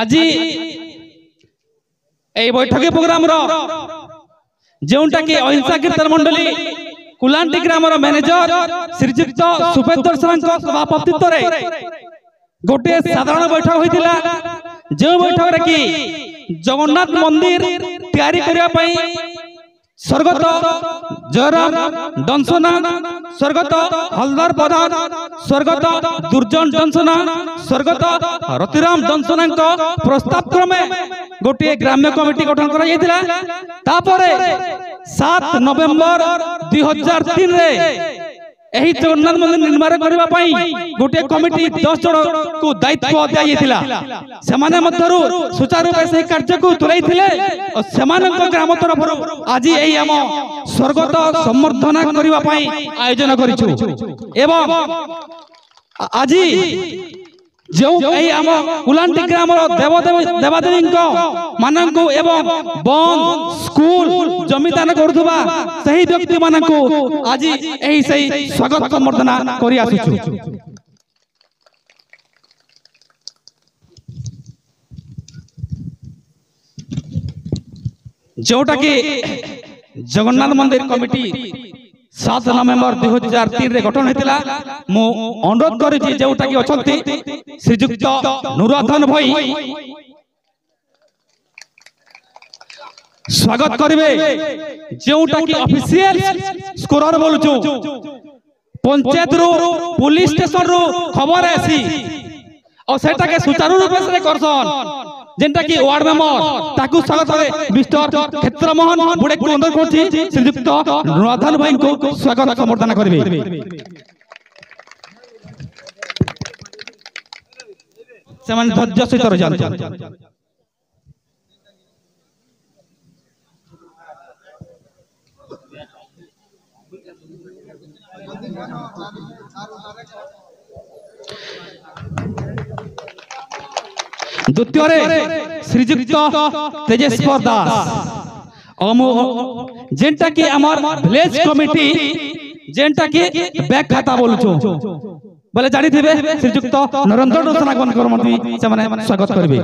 आज बैठक प्रोग्राम जोटा कि अहिंसा कीर्तन मंडली कुलांटी ग्राम मैनेजर श्रीजुक्त सुपेंद्र साहू सभापतित्व गोटे साधारण बैठक होता जो बैठक कि जगन्नाथ मंदिर तैयारी करने स्वर्गत जयराम दंसना स्वर्गत हलधर प्रधान स्वर्गत दुर्जन दंसना स्वर्गत रतिराम दंसना प्रस्ताव क्रमे गोटे ग्राम्य कमिटी गठन कर 7 नवेम्बर 2003 एही जगन्नाथ मंदिर निर्माण करने गोटे कमिटी 10 जन को दायित्व दिया सुचारू रूप से कार्य को तुलाई ग्राम तरफ आज यही आम स्वर्गत संवर्धना करने आयोजन करिछु एवं आज जो आम कुलांटी ग्राम देवादेवी मानू एवं बंद स्कूल जमीदान करुवा सही व्यक्ति मानू आज सही स्वागत संवर्धना करि आसुछु। जोटा कि जगन्नाथ मंदिर कमिटी 7 नवेम्बर 2003 रे गठन होता मु अनुरोध करी जोटा कि अछंती श्रीजुक्त नुरधन भाई स्वागत करिवे जोटा कि ऑफिशियल स्कोरर बोलुछु पंचायत रो पुलिस स्टेशन रो खबर आसी और सेटा के सुचारू रूप से करसन जेंटा कि वार्ड मेंबर ताकू स्वागत करे मिस्टर क्षेत्रमोहन बुडे को अंदर करछि श्रीजुक्त नुरधन भाई को स्वागत संवर्धना करिवे। समान धैर्य सहित रह जान द्वितीय श्रीजुक्त तेजेश्वर दास जेंटा कि आमर विलेज कमिटी जेंटा कि बैंक खाता बोलुछु बोले जानी थिबे श्रीजुक्त नरेंद्र दर्शना मंत्री से माने स्वागत करिवे।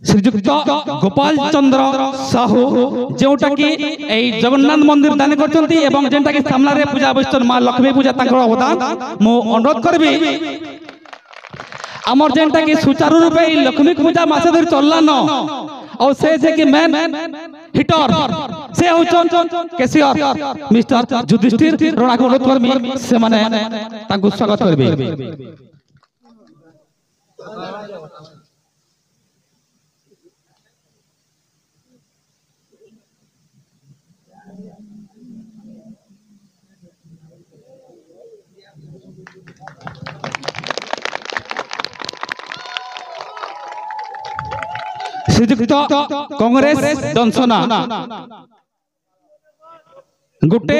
श्रीजुक्त गोपाल चंद्र साहू जोटा कि जगन्नाथ मंदिर दान करछंती एवं जेंटा कि सामना रे पूजा बस्तन मां लक्ष्मी पूजा तांकर अवदान मो अनुरोध करबी हमर जेंटा कि सुचारू रूपे लक्ष्मी पूजा मासे धरि चलला न और से जे कि मेन हिटर से होचन केसीआर मिस्टर युधिष्ठिर राणा को अनुरोध करबी से माने तांको स्वागत करबी। श्रीजुक्त कांग्रेस दंसना गोटे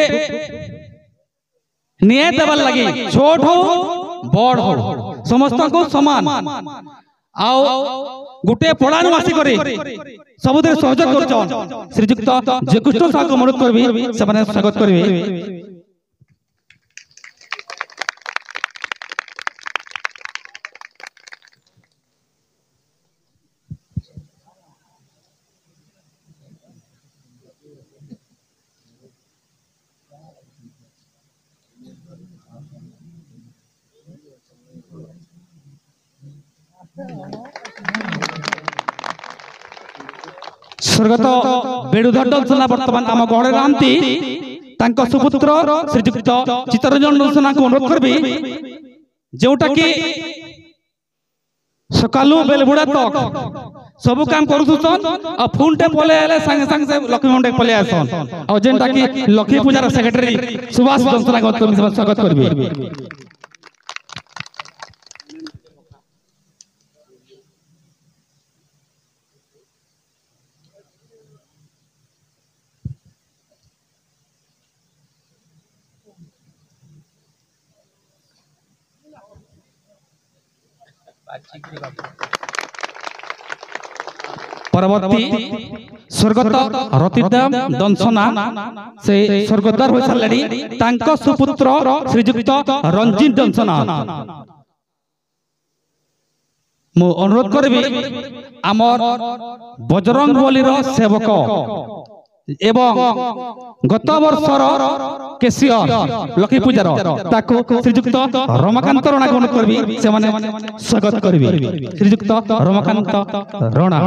न्याय देवार लगी छोट हो बड़ हो समस्त को समान आओ गोटे पड़ाणु आसी करे सबुदे सहयोग करछन श्रीजुक्त जयकृष्ण साहू को अनुरोध करबी से माने स्वागत करबी। स्वर्गत बेणुधर दंसना वर्तमान आम गहणे रांती तांको सुपुत्र श्रीजुक्त चित्तरंजन दंसना को अनुरोध करबी जोटा कि सकालू बेलबुड़ा तक सब काम करूछन आ फुल टाइम पले आले संगे संगे से लक्ष्मी मंडे पले आसन आ जेंटा कि लक्ष्मी पूजार सेक्रेटरी सुभाष दंसना को स्वागत करबी। परवर्ती स्वर्गत रतिदाम दंसना से स्वर्गद्वार हो सारे तांको सुपुत्र श्रीजुक्त रंजीत दंसना मु अनुरोध करबी आमर बजरंग बलीर सेवक एवं गत वर्षर केसियर लक्ष्मी पूजार ताको श्रीजुक्त रमाकांत रणा को अनुरोध करबी से माने स्वागत करबी श्रीजुक्त रमाकांत रणा।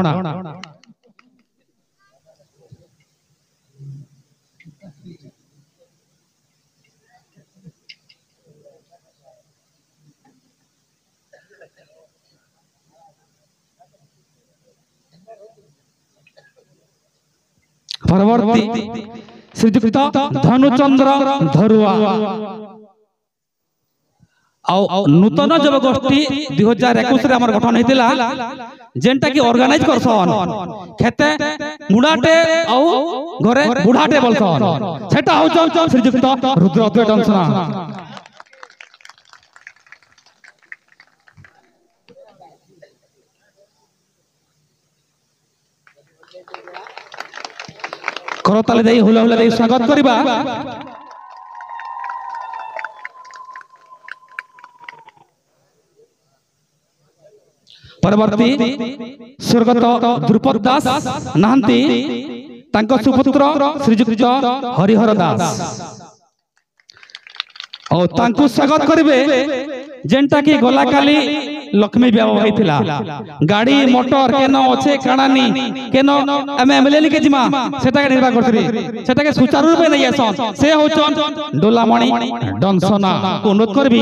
परवर्ती श्रीजुक्त धनुचंद्र धरुआ नूतन जब गोष्ठी 2021 रे हमर गठन हेतिला जेंटा की ऑर्गेनाइज करसन खेते मुडाटे औ घरे बुढाटे बोलसन सेटा होचन श्रीजुक्त रुद्र दंसना। करताले दे हुला हुला दे स्वागत करबा। परवर्ती स्वर्गत द्रुपद दास नाहंती तांको सुपुत्र श्रीजुक्त हरिहर दास और तांको स्वागत करिवे जेंटा की गला काली लक्ष्मी ब्याह होइथिला गाड़ी मोटर केनो अच्छे काणानी केनो एम एमएलए के जिमा सेटा के निर्वाह करथि सेटा के सुचारू रूपे नै आसन से होचन डोलामणि दंसना को अनुरोध करबी।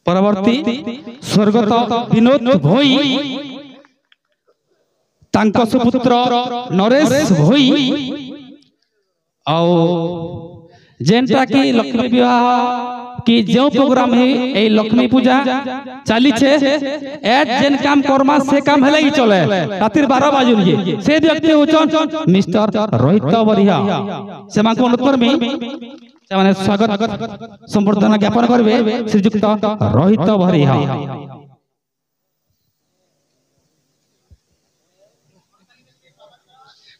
परवर्ती स्वर्गत विनोद भोई तांको सुपुत्र नरेश भोई जेंटा की लक्ष्मी विवाह की जो प्रोग्राम है ए लक्ष्मी पूजा चली छे एज जेन काम करमा से काम हेले ही चले रातिर 12 बाजुल ये से व्यक्ति होचन मिस्टर रोहित बरिया से मां को अनुरोध करमी से माने स्वागत संबर्धना ज्ञापन करबे श्रीजुक्त रोहित बरिया।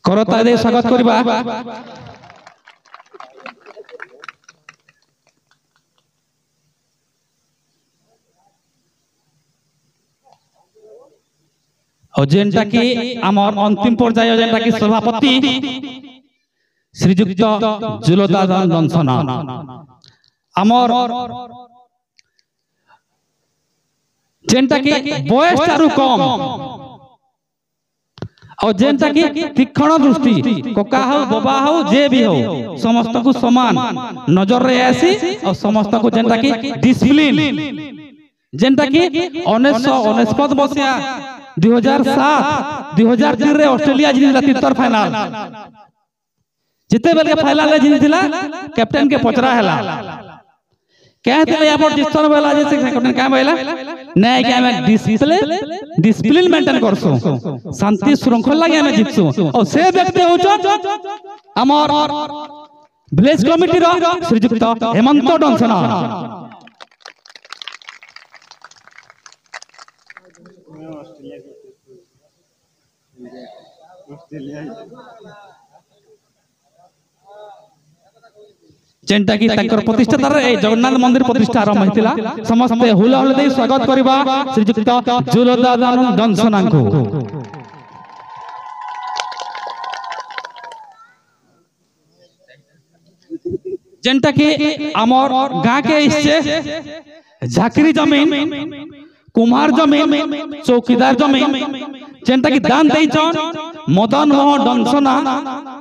करता दे स्वागत करबा। और जेंटा की आमर अंतिम पर्याय जेंटा की सभापति श्रीजुक्त जुलदादान दंसना आमर जेंटा की बयस चारु कम और जेंटा की तीक्ष्ण दृष्टि कोका हो बाबा हो जे भी हो समस्त को समान नजर रे आसी और समस्त को जेंटा की डिसिप्लिन जेंटा की 1949 बसिया 2007 2003 रे ऑस्ट्रेलिया जिनिला तीतर फाइनल जिते बेले फाइनल रे जिनिला कैप्टन के पचरा हैला कहते या पर जितन बेला जैसे कैप्टन का बेला नहीं कि हमें डिसिप्लिन मेंटेन करसो शांति श्रृंखला लागे हमें जितसो और से व्यक्ति होचो हमर विलेज कमिटी रो श्रीजुक्त हेमंत दंसना। जेंटा की तकर प्रतिष्ठा ए जगन्नाथ मंदिर प्रतिष्ठा आरंभ हेतिला समस्त हुला हुला दे स्वागत करबा श्रीजुक्त जुलदादान दंसना को। जेंटा की हमर गां के इसे झाकरी जमीन कुमार जमीन चौकीदार जमीन जेंटा की दान देइछन मदन मोहन दंसना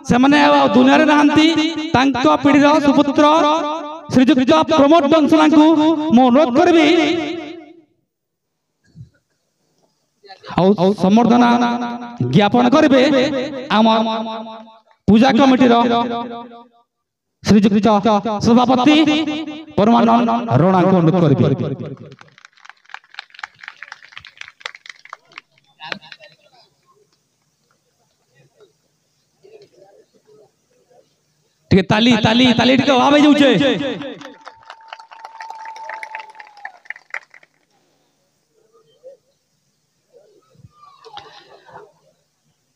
से माने दुनिया रे नाहंती तांको पीढ़ी रो सुपुत्र श्रीजुक्त प्रमोद दंसना को मो अनुरोध करबी और संबर्धना ज्ञापन करबे आम पूजा कमिटी श्रीजुक्त सभापति परमानंद राणा को अनुरोध करबे। ठीक ताली ताली ताली टिके अभाव हो जाउछे।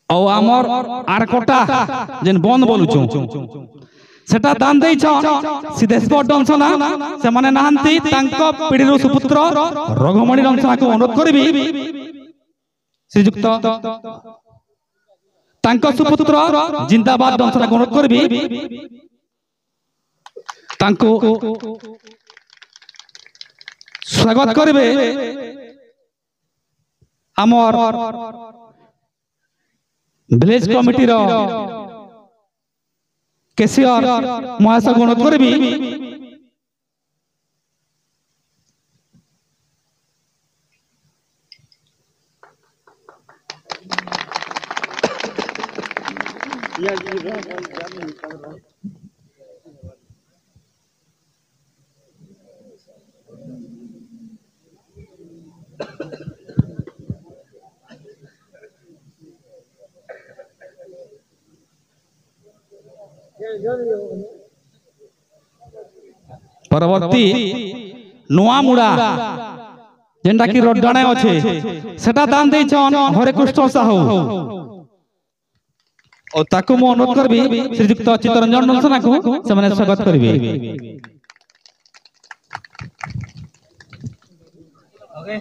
औ आमर आरकोटा जेन बंद बोलुछु सेटा दान देइ छ सिद्धेश्वर दंसना से माने नाहंती तांको पीढ़ीर सुपुत्र रघुमणि दंसना को अनुरोध करबी श्रीजुक्त तांको सुपुत्र जिंदाबाद दंसना को अनुरोध करबी तांको स्वागत करबे आमर विलेज कमिटी रो केसीआर महाशय को अनुरोध करबी परवर्ती नुआ मुड़ा जेंटा की रोडगाणे अच्छे सेटा दान दे छन हरे कृष्ण साहू और ताकू मो अनुरोध करबी श्रीजुक्त चित्तरंजन दंसना को से माने स्वागत करबी। ओके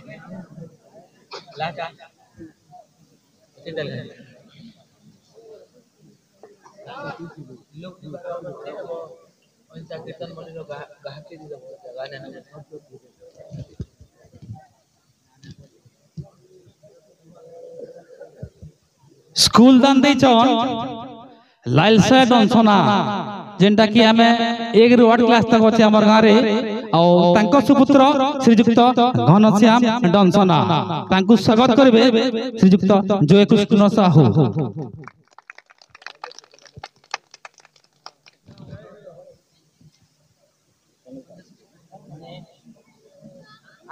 लाटा लोग उनका कीर्तन बोले लोग गाहकी दी गाने स्कूल दान दे छन लालसा दंसना जेंटा की हमें 1 ରୁ 8 क्लास तक अछि हमर गां रे और तांको सुपुत्र श्रीजुक्त घनश्याम दंसना तांको स्वागत करबे श्रीजुक्त जय कृष्ण साहू।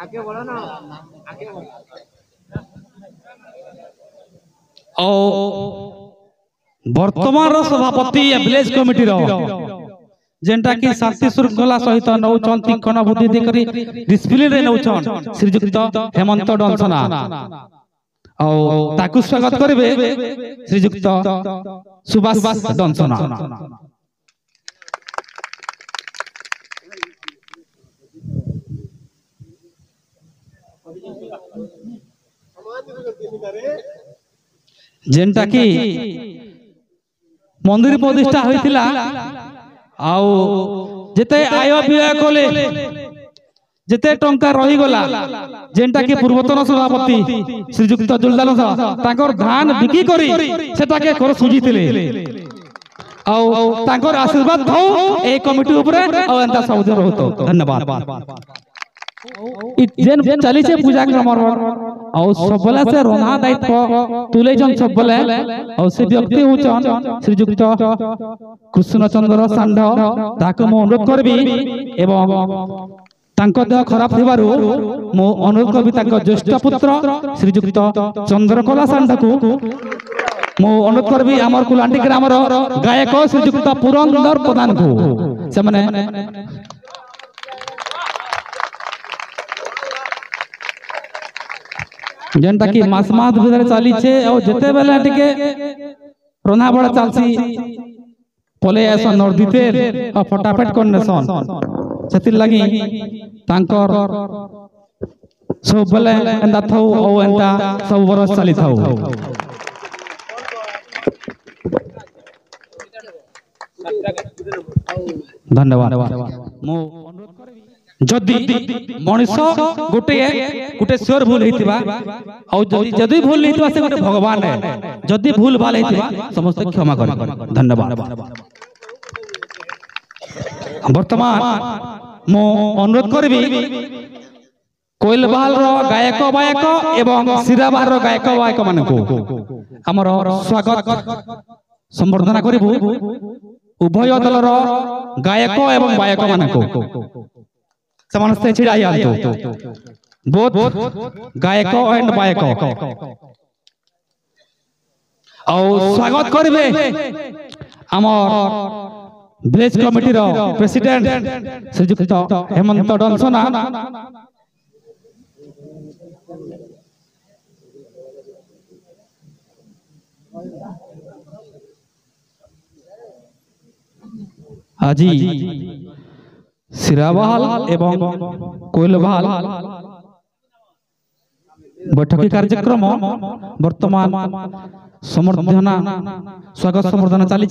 आगे बढ़ो ना आगे बढ़ो। वर्तमान सभापति विलेज कमिटी जेंटा की शांति श्रृंखला सहित नौचन तीक्षण बुद्धि देकरी डिसिप्लिन रे नौचन श्रीजुक्त हेमंत दंसना और ताकु स्वागत करबे श्रीजुक्त सुभाष दंसना। जेंटा की मंदिर प्रतिष्ठा होइतिला आउ जेते आय व्यय कोले जेते टंका रही गला जेंटा की पूर्वतन सभापति श्रीजुक्त जुलदान ताकर धान बिकी करी सेटा के कर सुजितिले आउ ताकर आशीर्वाद थौ ए कमिटी ऊपर आ एंता सब दिन रहतो। धन्यवाद। जेन चली छे पूजा क्रम और सबले से रोना दायित्व तुले जन सबले और से व्यक्ति होचन श्रीजुक्त कृष्णचंद्र सांड ताको मो अनुरोध करबी एवं तांको देह खराब थिबारु मो अनुरोध करबी तांको ज्येष्ठ पुत्र श्रीजुक्त चंद्रकला सांड को मो अनुरोध करबी हमर कुलांडी ग्राम रो गायक श्रीजुक्त पुरंदर प्रधान को से माने जेंटा की मास मास भीतर चली छे और जते बेला टिके रोना बड़ा चलसी पले ऐसा नर्दीते और फटाफट करनेसन सेतिर लगी तांकर सब बेले एंदा थौ ओ एंदा सब बरस चली थौ। धन्यवाद। मो अनुरोध करबी जदि मनुष्य गोटे गोटे स्वर भूल हेतिबा और जदि भूल हेतिबा से गोटे भगवान है जदि भूल भाल हेतिबा समस्त क्षमा कर। धन्यवाद। वर्तमान मु अनुरोध करबी कोइलबाल रो गायक बायक एवं सिराबार रो गायक बायक मानकु हमर स्वागत संबर्धना करिबु उभय दलर गायक एवं बायक मानकु समस्त छिड़ा आंतु बोथ गायक एंड बायक औ स्वागत करबे हमर विलेज कमिटी रो प्रेसिडेंट श्रीयुक्त हेमंत डनसना আজি सिराबाल एवं कोइलबाल बैठकी कार्यक्रम वर्तमान समर्धना स्वागत समर्धना चली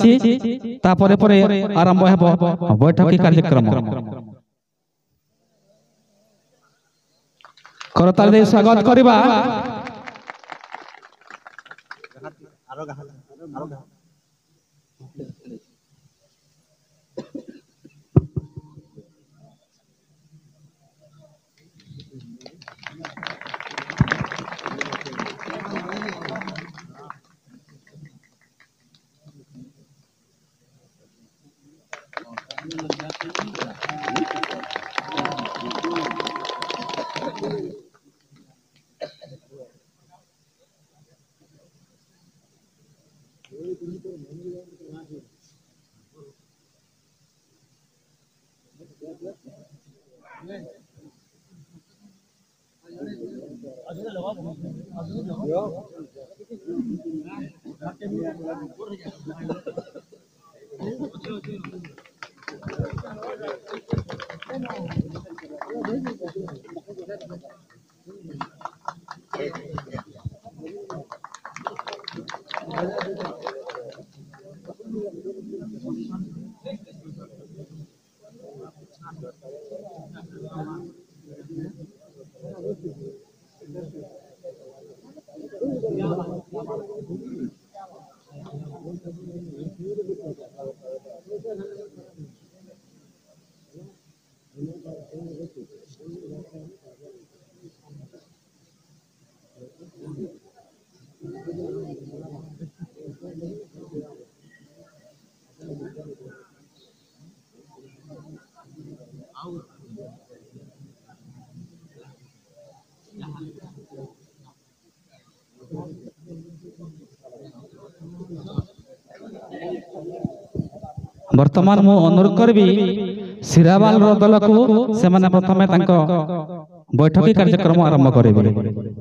आरंभ हेबो बैठकी कार्यक्रम करताल दे स्वागत करिबा वर्तमान मु अनुरोध करबी सिराबाल रो दल को से माने प्रथमे तांको बैठकी कार्यक्रम आरंभ करेबे।